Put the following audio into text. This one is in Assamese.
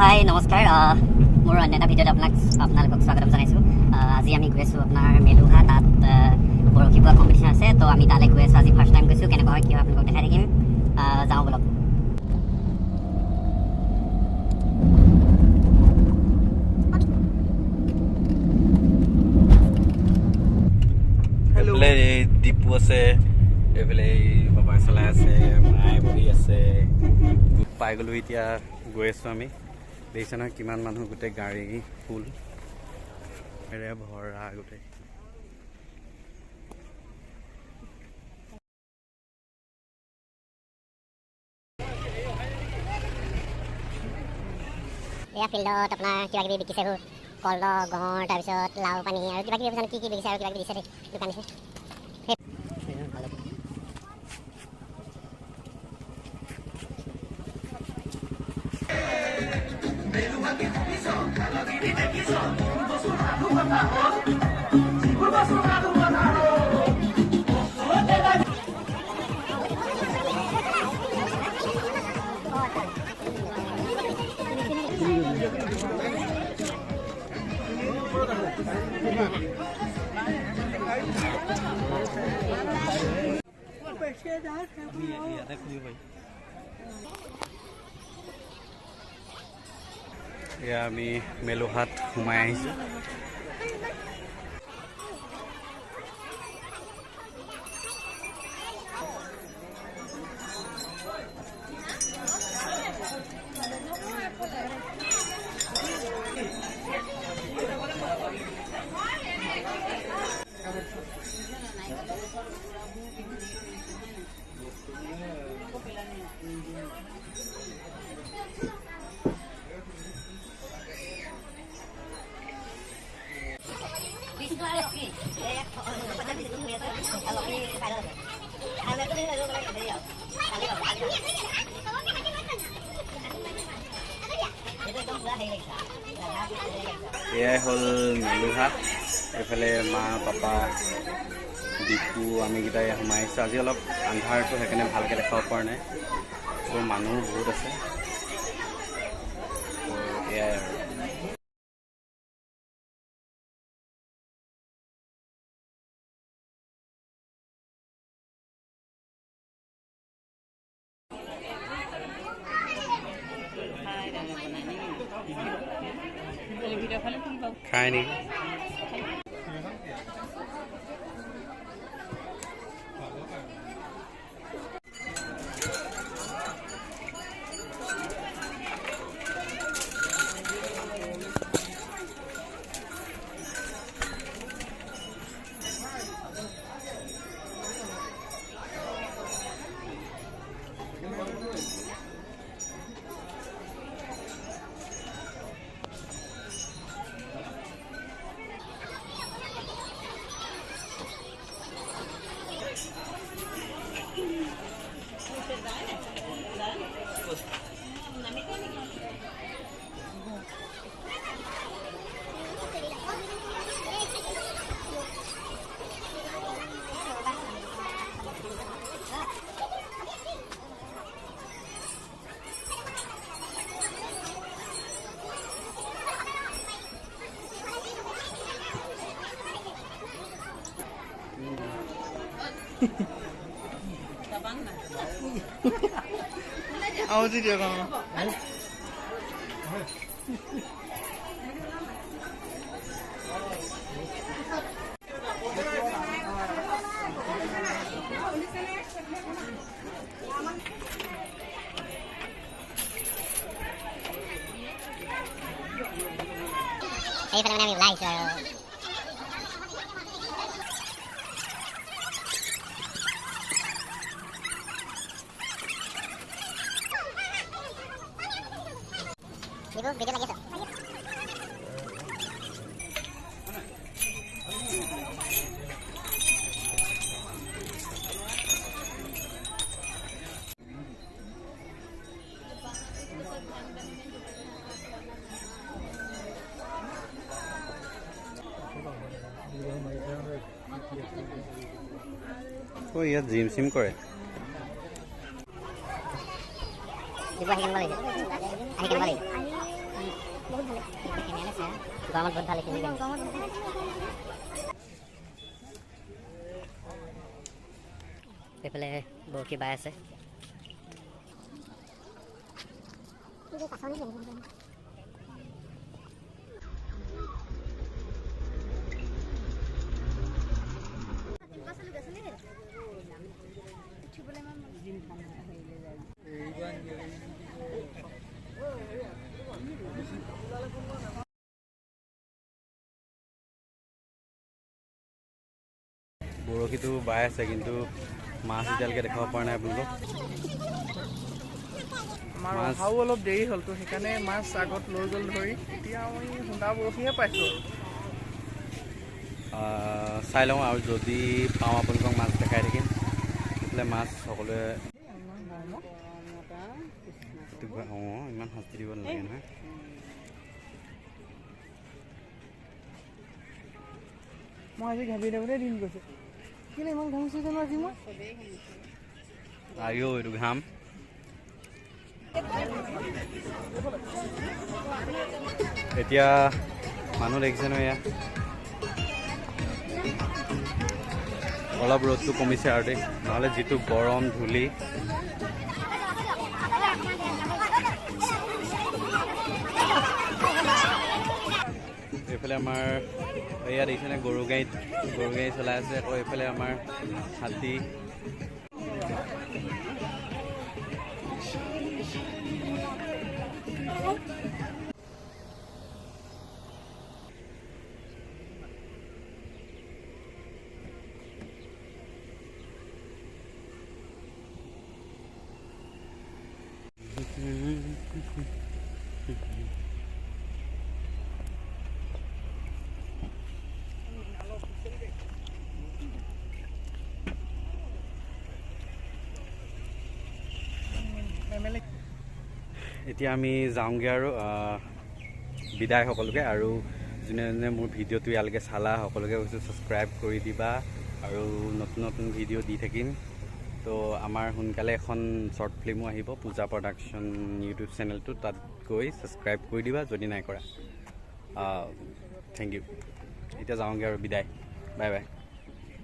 হাই নমস্কাৰ মোৰ অন্য এটা ভিডিঅ'ত আপোনালোকক স্বাগতম জনাইছোঁ। আজি আমি গৈ আছোঁ আপোনাৰ মেলুহা, তাত বৰশী বোৱা কম্পিটিশ্যন আছে। তো আমি তালৈ গৈ আছোঁ, আজি ফাৰ্ষ্ট টাইম গৈছোঁ। কেনেকুৱা হয় কি হয় আপোনালোকক দেখাই থাকিম। যাওঁ বলক। এইফালে ডিপু আছে, এইফালে বাবাই চলাই আছে, মায়ে বহি আছে। পাই গ'লোঁ, এতিয়া গৈ আছোঁ আমি। দেখিছে নহয় কিমান মানুহ, গোটেই গাড়ী ফুল এৰে ভৰা গোটেই। এয়া ফিল্ডত আপোনাৰ কিবা কিবি বিকিছে, কলহ, গঁড়, তাৰপিছত লাও পানী আৰু কিবা কিবি কি কি বিকিছে আৰু কিবা কিবি দিছে দেই দোকান দিছে। এয়া আমি মেলুহাত সোমাই আহিছোঁ। এয়াই হ'ল মেলুহা। এইফালে মা, পাপা, ডিপু, আমিকেইটাই সোমাই আহিছোঁ। আজি অলপ আন্ধাৰটো সেইকাৰণে ভালকৈ দেখাব পৰা নাই। ত' মানুহ বহুত আছে। এয়াই আৰু খাই নেকি? আওজি দিয়া কাম এইফালে মানে আমি ওলাই আহিছোঁ আৰু ভিডিও লাগি আছে। ইয়াত জিম চিম কৰে। আহি কেনেকুৱা লাগিছে? আছে গৰমত বহুত ভাল এইখিনি এইফালে বৰশী বাই আছে বৰশীটো বাই আছে কিন্তু মাছ এতিয়ালৈকে দেখাব পৰা নাই আপোনালোকক আমাৰ অহাও অলপ দেৰি হ'ল তো সেইকাৰণে মাছ আগত লৈ গ'ল ধৰি এতিয়া আমি সুন্দা বৰশীহে পাইছোঁ চাই লওঁ আৰু যদি পাওঁ আপোনালোকক মাছ দেখাই থাকিম সেইফালে মাছ সকলোৱে অঁ ইমান শাস্তি দিব নালাগে নহয় মই আজি ঘাবি থাকোঁতে দিন গৈছে কেলৈ ইমান ঘামিছোঁ জানো আজি মই আহিও এইটো ঘাম এতিয়া মানুহ দেখিছে নহয় এয়া অলপ ৰ'দটো কমিছে আৰু দেই নহ'লে যিটো গৰম ধূলি এইফালে আমাৰ এয়া দেখিছেনে গৰু গাড়ী চলাই আছে আকৌ এইফালে আমাৰ হাতী এতিয়া আমি যাওঁগৈ আৰু বিদায় সকলোকে আৰু যোনে যোনে মোৰ ভিডিঅ'টো ইয়ালৈকে চালা সকলোকে কৈছোঁ ছাবস্ক্ৰাইব কৰি দিবা আৰু নতুন নতুন ভিডিঅ' দি থাকিম তো আমাৰ সোনকালে এখন শ্বৰ্ট ফিল্মো আহিব পূজা প্ৰডাকশ্যন ইউটিউব চেনেলটো তাত গৈ ছাবস্ক্ৰাইব কৰি দিবা যদি নাই কৰা থেংক ইউ এতিয়া যাওঁগৈ আৰু বিদায় বাই বাই